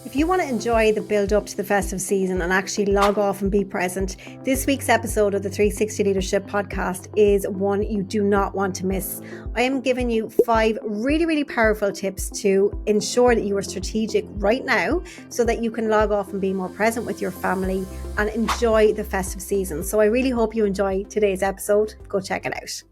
If you want to enjoy the build up to the festive season and actually log off and be present, this week's episode of the 360 Leadership Podcast is one you do not want to miss. I am giving you 5 really powerful tips to ensure that you are strategic right now so that you can log off and be more present with your family and enjoy the festive season. So I really hope you enjoy today's episode. Go check it out.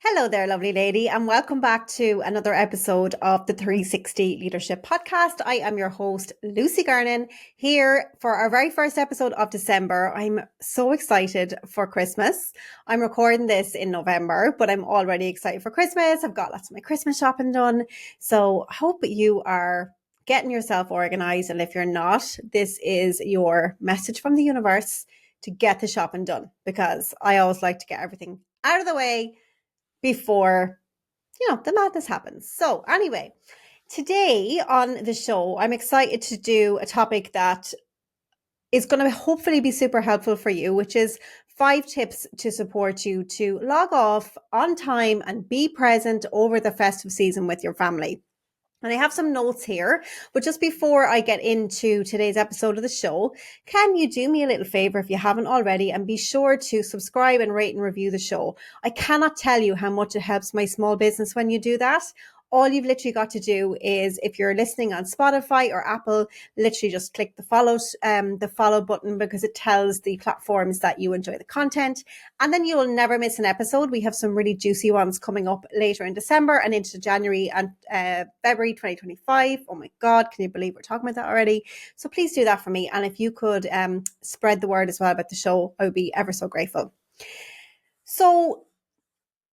Hello there, lovely lady, and welcome back to another episode of the 360 Leadership Podcast. I am your host, Lucy Gernon, here for our very first episode of December. I'm so excited for Christmas. I'm recording this in November, but I'm already excited for Christmas. I've got lots of my Christmas shopping done. So I hope you are getting yourself organized. And if you're not, this is your message from the universe to get the shopping done, because I always like to get everything out of the way before, the madness happens. So anyway, today on the show, I'm excited to do a topic that is going to hopefully be super helpful for you, which is 5 tips to support you to log off on time and be present over the festive season with your family. And I have some notes here, but just before I get into today's episode of the show, can you do me a little favor if you haven't already, and be sure to subscribe and rate and review the show. I cannot tell you how much it helps my small business when you do that. All you've literally got to do is, if you're listening on Spotify or Apple, literally just click the follow button, because it tells the platforms that you enjoy the content, and then you will never miss an episode. We have some really juicy ones coming up later in December and into January and February 2025. Oh my God, can you believe we're talking about that already? So please do that for me. And if you could spread the word as well about the show, I would be ever so grateful. So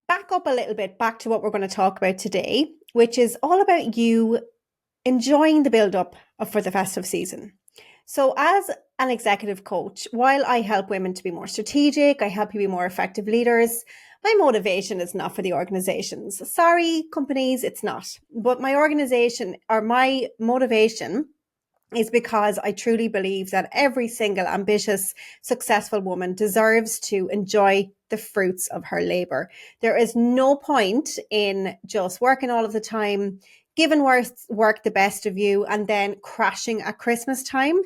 back up a little bit, back to what we're going to talk about today, which is all about you enjoying the build up for the festive season. So as an executive coach, while I help women to be more strategic, I help you be more effective leaders, my motivation is not for the organizations. Sorry, companies, it's not. But my motivation is because I truly believe that every single ambitious, successful woman deserves to enjoy the fruits of her labor. There is no point in just working all of the time, giving work the best of you, and then crashing at Christmas time.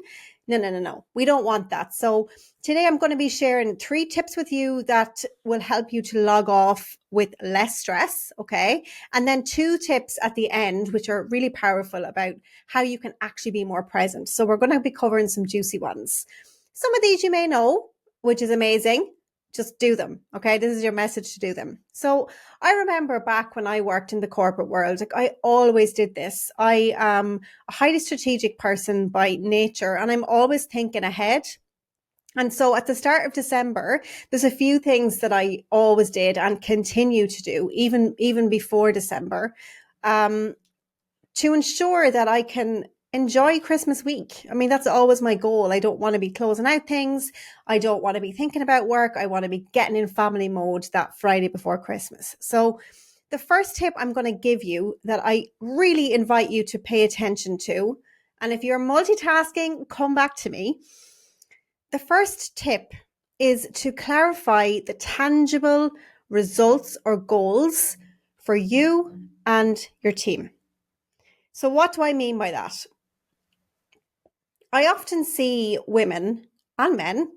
No. We don't want that. So today I'm going to be sharing 3 tips with you that will help you to log off with less stress, okay? And then 2 tips at the end, which are really powerful, about how you can actually be more present. So we're going to be covering some juicy ones. Some of these you may know, which is amazing. Just do them, okay? This is your message to do them. So I remember back when I worked in the corporate world, I always did this. I am a highly strategic person by nature, and I'm always thinking ahead. And so at the start of December, there's a few things that I always did and continue to do, even before December, to ensure that I can enjoy Christmas week. I mean, that's always my goal. I don't want to be closing out things. I don't want to be thinking about work. I want to be getting in family mode that Friday before Christmas. So the first tip I'm going to give you, that I really invite you to pay attention to, and if you're multitasking, come back to me. The first tip is to clarify the tangible results or goals for you and your team. So what do I mean by that? I often see women and men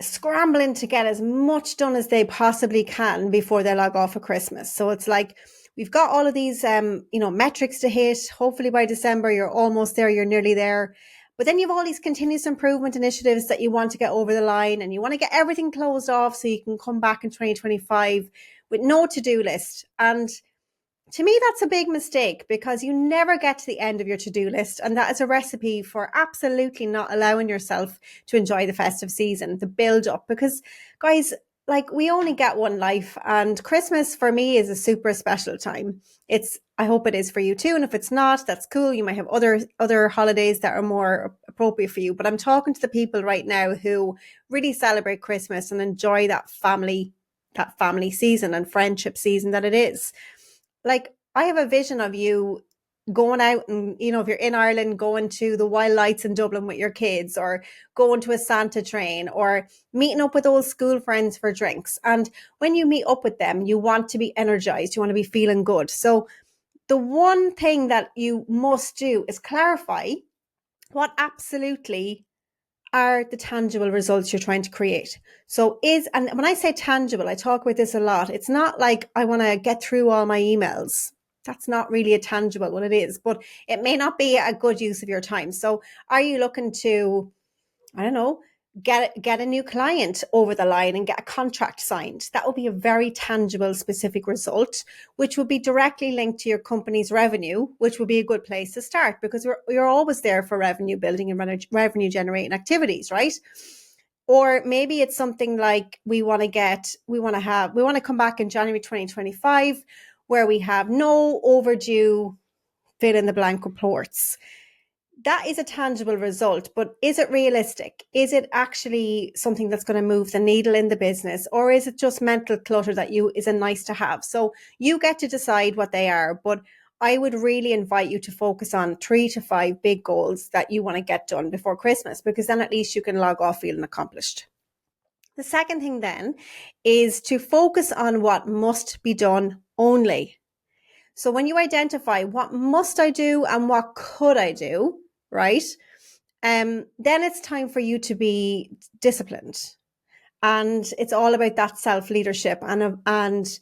scrambling to get as much done as they possibly can before they log off for Christmas. So it's like, we've got all of these, metrics to hit. Hopefully by December, you're almost there, you're nearly there. But then you have all these continuous improvement initiatives that you want to get over the line, and you want to get everything closed off so you can come back in 2025 with no to-do list. And to me, that's a big mistake, because you never get to the end of your to-do list. And that is a recipe for absolutely not allowing yourself to enjoy the festive season, the build up. Because guys, we only get one life, and Christmas for me is a super special time. I hope it is for you too. And if it's not, that's cool. You might have other holidays that are more appropriate for you. But I'm talking to the people right now who really celebrate Christmas and enjoy that family season and friendship season that it is. I have a vision of you going out and, if you're in Ireland, going to the Wild Lights in Dublin with your kids, or going to a Santa train, or meeting up with old school friends for drinks. And when you meet up with them, you want to be energized. You want to be feeling good. So the one thing that you must do is clarify what absolutely are the tangible results you're trying to create. And when I say tangible, I talk about this a lot. It's not like I want to get through all my emails. That's not really a tangible what it is, but it may not be a good use of your time. So are you looking to, I don't know, get a new client over the line and get a contract signed? That would be a very tangible, specific result, which would be directly linked to your company's revenue, which would be a good place to start because you're always there for revenue building and revenue generating activities, right? Or maybe it's something like we want to come back in January 2025 where we have no overdue fill in the blank reports. That is a tangible result, but is it realistic? Is it actually something that's going to move the needle in the business, or is it just mental clutter that is a nice to have? So you get to decide what they are, but I would really invite you to focus on 3 to 5 big goals that you want to get done before Christmas, because then at least you can log off feeling accomplished. The second thing then is to focus on what must be done only. So when you identify what must I do and what could I do, right? Then it's time for you to be disciplined. And it's all about that self-leadership and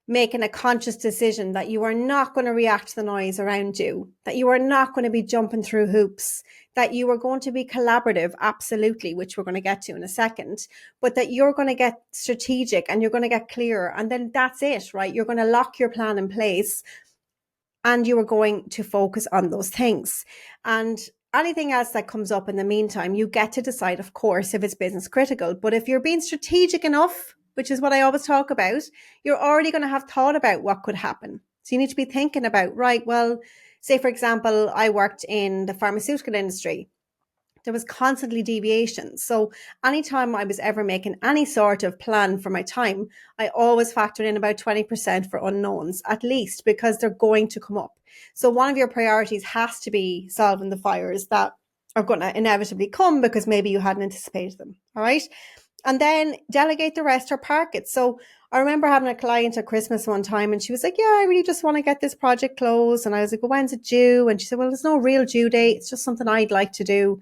making a conscious decision that you are not going to react to the noise around you, that you are not going to be jumping through hoops, that you are going to be collaborative, absolutely, which we're going to get to in a second, but that you're going to get strategic and you're going to get clearer. And then that's it, right? You're going to lock your plan in place and you are going to focus on those things. And anything else that comes up in the meantime, you get to decide, of course, if it's business critical. But if you're being strategic enough, which is what I always talk about, you're already going to have thought about what could happen. So you need to be thinking about, right, well, say, for example, I worked in the pharmaceutical industry. There was constantly deviations. So anytime I was ever making any sort of plan for my time, I always factored in about 20% for unknowns, at least, because they're going to come up. So one of your priorities has to be solving the fires that are going to inevitably come because maybe you hadn't anticipated them. All right. And then delegate the rest or park it. So I remember having a client at Christmas one time and she was like, yeah, I really just want to get this project closed. And I was like, well, when's it due? And she said, well, there's no real due date. It's just something I'd like to do.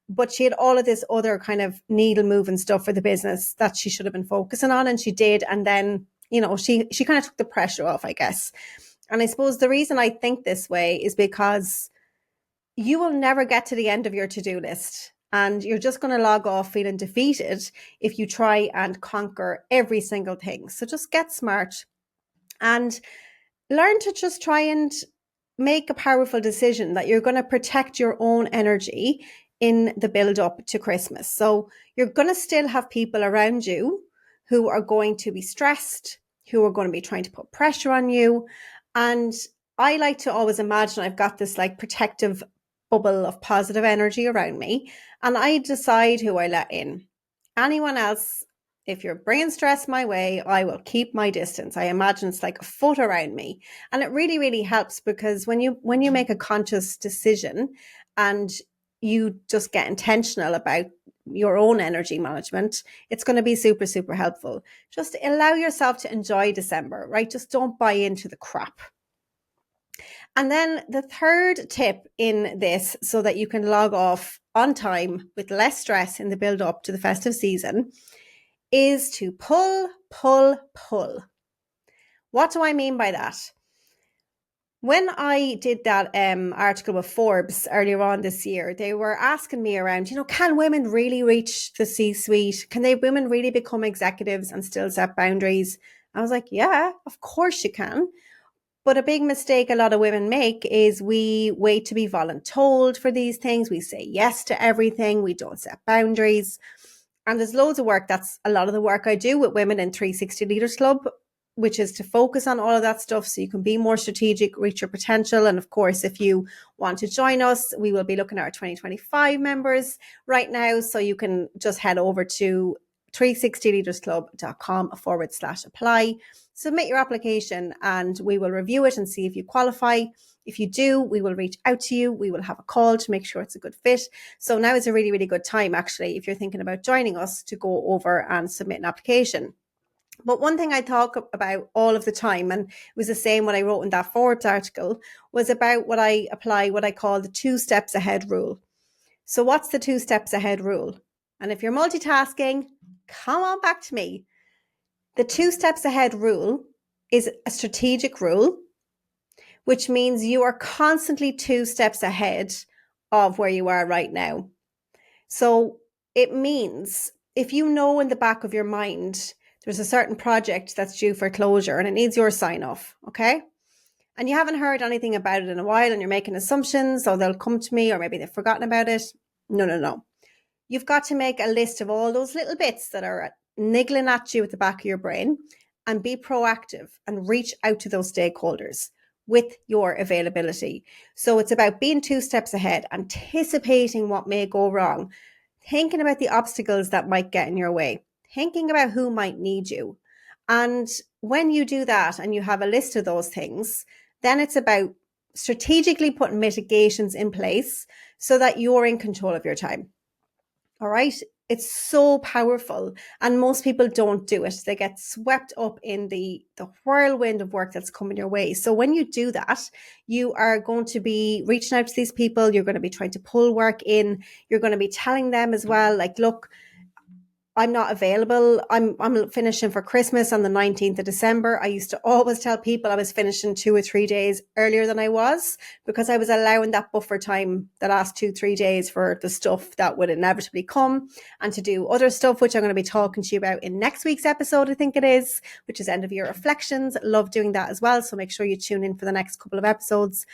But she had all of this other kind of needle moving stuff for the business that she should have been focusing on, and she did. And then, she kind of took the pressure off, I guess. And I suppose the reason I think this way is because you will never get to the end of your to-do list. And you're just going to log off feeling defeated if you try and conquer every single thing. So just get smart and learn to just try and make a powerful decision that you're going to protect your own energy in the build up to Christmas. So you're going to still have people around you who are going to be stressed, who are going to be trying to put pressure on you. And I like to always imagine I've got this like protective bubble of positive energy around me, and I decide who I let in. Anyone else, if you're bringing stress my way, I will keep my distance. I imagine it's like a foot around me. And it really, really helps because when you make a conscious decision and you just get intentional about your own energy management, it's going to be super, super helpful. Just allow yourself to enjoy December, right? Just don't buy into the crap. And then the third tip in this, so that you can log off on time with less stress in the build up to the festive season, is to pull, pull, pull. What do I mean by that? When I did that article with Forbes earlier on this year, they were asking me around, can women really reach the C-suite? Can women really become executives and still set boundaries? I was like, yeah, of course you can. But a big mistake a lot of women make is we wait to be voluntold for these things. We say yes to everything. We don't set boundaries. And there's loads of work. That's a lot of the work I do with women in 360 Leaders Club, which is to focus on all of that stuff so you can be more strategic, reach your potential. And of course, if you want to join us, we will be looking at our 2025 members right now. So you can just head over to 360leadersclub.com/apply. Submit your application and we will review it and see if you qualify. If you do, we will reach out to you. We will have a call to make sure it's a good fit. So now is a really, really good time, actually, if you're thinking about joining us, to go over and submit an application. But one thing I talk about all of the time, and it was the same what I wrote in that Forbes article, was about what I apply, what I call the 2 steps ahead rule. So what's the 2 steps ahead rule? And if you're multitasking, come on back to me. The 2 steps ahead rule is a strategic rule, which means you are constantly 2 steps ahead of where you are right now. So it means if you know in the back of your mind there's a certain project that's due for closure and it needs your sign off, okay? And you haven't heard anything about it in a while and you're making assumptions, so they'll come to me or maybe they've forgotten about it. No. You've got to make a list of all those little bits that are niggling at you at the back of your brain and be proactive and reach out to those stakeholders with your availability. So it's about being 2 steps ahead, anticipating what may go wrong, thinking about the obstacles that might get in your way, thinking about who might need you. And when you do that and you have a list of those things, then it's about strategically putting mitigations in place so that you're in control of your time. All right. It's so powerful. And most people don't do it. They get swept up in the whirlwind of work that's coming your way. So when you do that, you are going to be reaching out to these people. You're going to be trying to pull work in. You're going to be telling them as well, like, look, I'm not available. I'm finishing for Christmas on the 19th of December. I used to always tell people I was finishing 2 or 3 days earlier than I was because I was allowing that buffer time, the last 2-3 days, for the stuff that would inevitably come and to do other stuff, which I'm going to be talking to you about in next week's episode, I think it is, which is end of year reflections. Love doing that as well. So make sure you tune in for the next couple of episodes.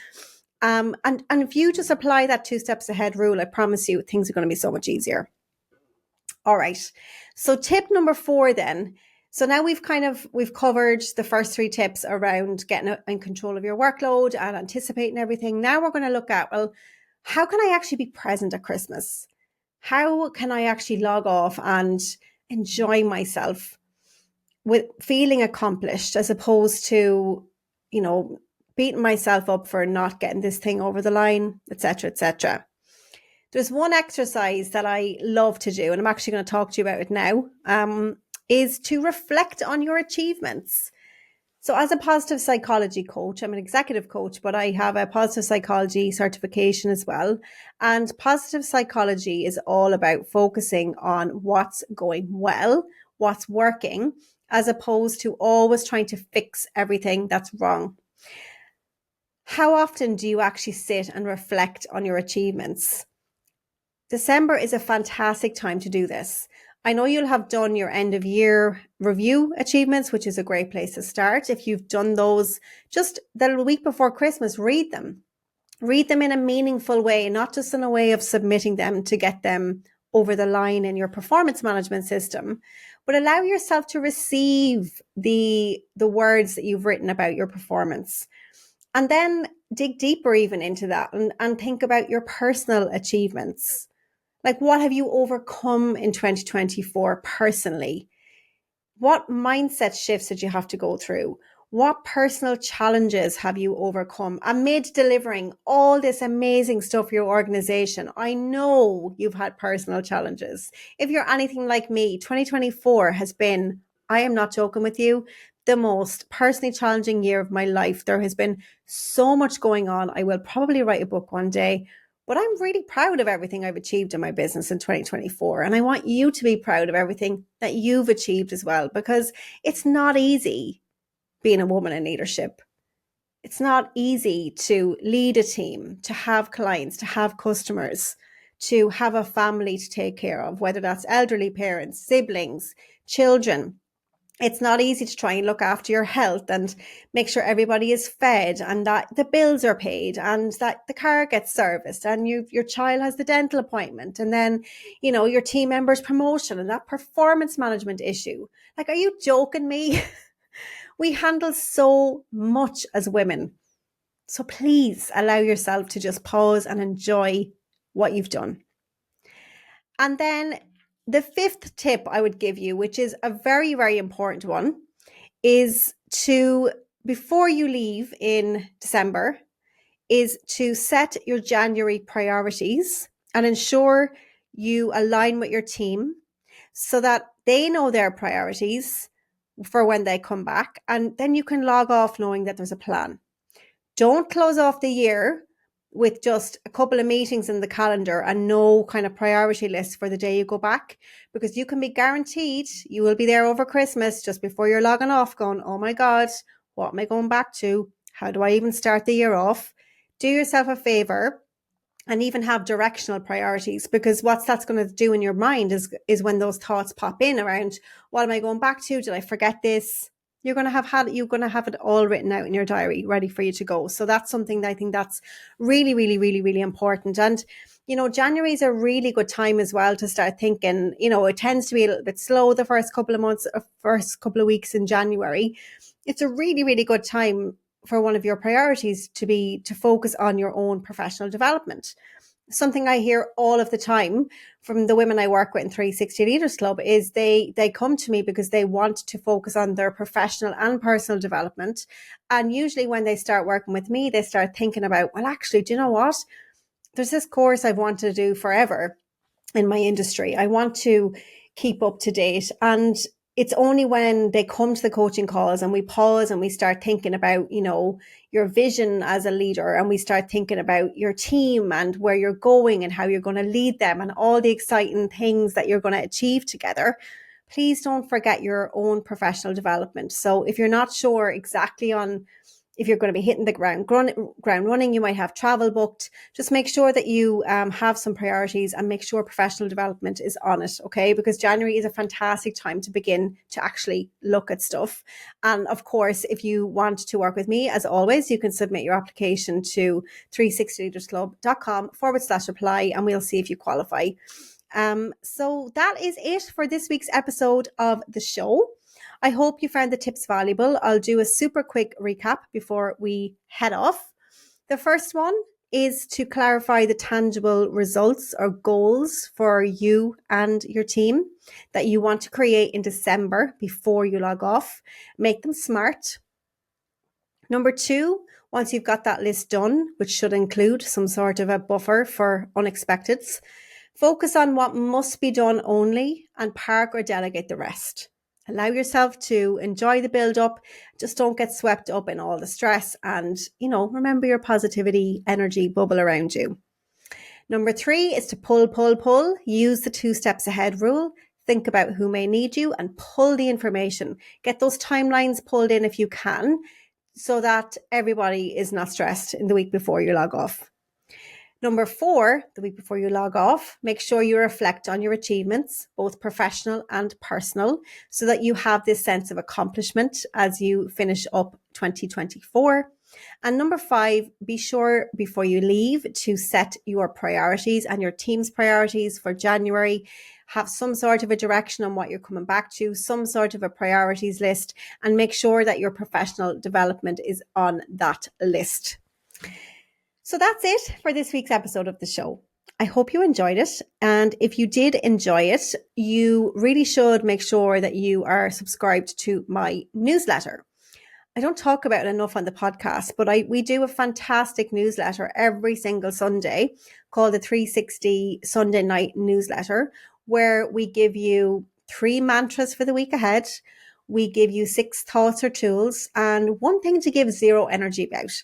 And if you just apply that 2 steps ahead rule, I promise you things are going to be so much easier. All right. So tip number 4 then. So now we've covered the first 3 tips around getting in control of your workload and anticipating everything. Now we're going to look at, well, how can I actually be present at Christmas? How can I actually log off and enjoy myself with feeling accomplished as opposed to, beating myself up for not getting this thing over the line, etc., etc. There's one exercise that I love to do, and I'm actually going to talk to you about it now, is to reflect on your achievements. So as a positive psychology coach, I'm an executive coach, but I have a positive psychology certification as well. And positive psychology is all about focusing on what's going well, what's working, as opposed to always trying to fix everything that's wrong. How often do you actually sit and reflect on your achievements? December is a fantastic time to do this. I know you'll have done your end of year review achievements, which is a great place to start. If you've done those just the week before Christmas, read them. Read them in a meaningful way, not just in a way of submitting them to get them over the line in your performance management system, but allow yourself to receive the words that you've written about your performance. And then dig deeper even into that and think about your personal achievements. Like, what have you overcome in 2024 personally? What mindset shifts did you have to go through? What personal challenges have you overcome amid delivering all this amazing stuff for your organization? I know you've had personal challenges. If you're anything like me, 2024 has been, I am not joking with you, the most personally challenging year of my life. There has been so much going on. I will probably write a book one day. But I'm really proud of everything I've achieved in my business in 2024. And I want you to be proud of everything that you've achieved as well, because it's not easy being a woman in leadership. It's not easy to lead a team, to have clients, to have customers, to have a family to take care of, whether that's elderly parents, siblings, children. It's not easy to try and look after your health and make sure everybody is fed and that the bills are paid and that the car gets serviced and your child has the dental appointment and then, your team member's promotion and that performance management issue. Like, are you joking me? We handle so much as women. So please allow yourself to just pause and enjoy what you've done. And then the 5th tip I would give you, which is a very, very important one, is to, before you leave in December, is to set your January priorities and ensure you align with your team so that they know their priorities for when they come back. And then you can log off knowing that there's a plan. Don't close off the year with just a couple of meetings in the calendar and no kind of priority list for the day you go back, because you can be guaranteed you will be there over Christmas just before you're logging off going, oh my God, what am I going back to? How do I even start the year off? Do yourself a favor and even have directional priorities, because what that's going to do in your mind is when those thoughts pop in around, what am I going back to? Did I forget this? You're going to have it all written out in your diary, ready for you to go. So that's something that I think that's really, really, really, really important. And, January is a really good time as well to start thinking, it tends to be a little bit slow the first couple of months, first couple of weeks in January. It's a really, really good time for one of your priorities to focus on your own professional development. Something I hear all of the time from the women I work with in 360 Leaders Club is they come to me because they want to focus on their professional and personal development. And usually when they start working with me, they start thinking about, well, actually, do you know what? There's this course I've wanted to do forever in my industry. I want to keep up to date. And it's only when they come to the coaching calls and we pause and we start thinking about, your vision as a leader, and we start thinking about your team and where you're going and how you're going to lead them and all the exciting things that you're going to achieve together. Please don't forget your own professional development. So if you're not sure exactly on if you're going to be hitting the ground running, you might have travel booked. Just make sure that you have some priorities and make sure professional development is on it, okay? Because January is a fantastic time to begin to actually look at stuff. And of course, if you want to work with me, as always, you can submit your application to 360leadersclub.com/apply and we'll see if you qualify. So that is it for this week's episode of the show. I hope you found the tips valuable. I'll do a super quick recap before we head off. The first one is to clarify the tangible results or goals for you and your team that you want to create in December before you log off. Make them smart. Number 2, once you've got that list done, which should include some sort of a buffer for unexpecteds, focus on what must be done only and park or delegate the rest. Allow yourself to enjoy the build up. Just don't get swept up in all the stress and, remember your positivity energy bubble around you. Number 3 is to pull. Use the 2 steps ahead rule. Think about who may need you and pull the information. Get those timelines pulled in if you can, so that everybody is not stressed in the week before you log off. Number 4, the week before you log off, make sure you reflect on your achievements, both professional and personal, so that you have this sense of accomplishment as you finish up 2024. And number 5, be sure before you leave to set your priorities and your team's priorities for January. Have some sort of a direction on what you're coming back to, some sort of a priorities list, and make sure that your professional development is on that list. So that's it for this week's episode of the show. I hope you enjoyed it. And if you did enjoy it, you really should make sure that you are subscribed to my newsletter. I don't talk about it enough on the podcast, but we do a fantastic newsletter every single Sunday called the 360 Sunday Night Newsletter, where we give you 3 mantras for the week ahead. We give you 6 thoughts or tools and 1 thing to give 0 energy about.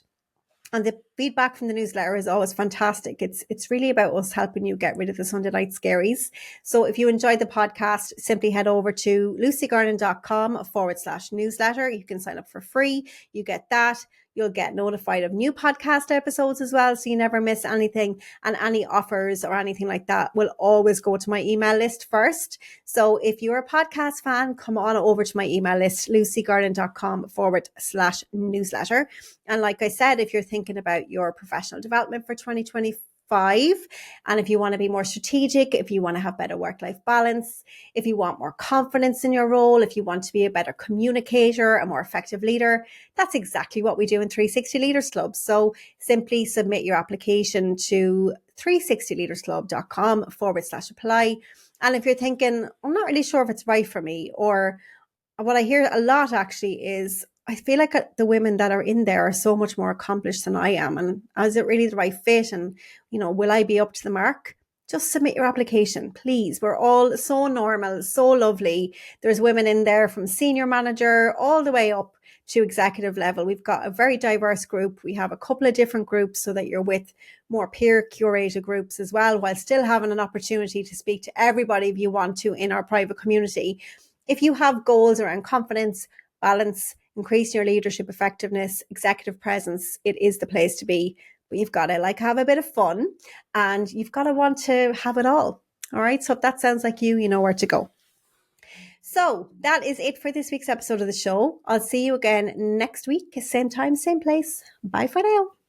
And the feedback from the newsletter is always fantastic. It's really about us helping you get rid of the Sunday night scaries. So if you enjoyed the podcast, simply head over to lucygernon.com/newsletter. You can sign up for free. You get that. You'll get notified of new podcast episodes as well, so you never miss anything. And any offers or anything like that will always go to my email list first. So if you're a podcast fan, come on over to my email list, lucygernon.com/newsletter. And like I said, if you're thinking about your professional development for 2025, and if you want to be more strategic, if you want to have better work-life balance, if you want more confidence in your role, if you want to be a better communicator, a more effective leader, that's exactly what we do in 360 Leaders Club. So simply submit your application to 360leadersclub.com/apply. And if you're thinking, I'm not really sure if it's right for me, or what I hear a lot actually is, I feel like the women that are in there are so much more accomplished than I am. And is it really the right fit? And, will I be up to the mark? Just submit your application, please. We're all so normal, so lovely. There's women in there from senior manager all the way up to executive level. We've got a very diverse group. We have a couple of different groups so that you're with more peer curated groups as well, while still having an opportunity to speak to everybody if you want to in our private community. If you have goals around confidence, balance, increase your leadership effectiveness, executive presence, it is the place to be. But you've got to have a bit of fun, and you've got to want to have it all. All right. So if that sounds like you know where to go. So that is it for this week's episode of the show. I'll see you again next week, same time, same place. Bye for now.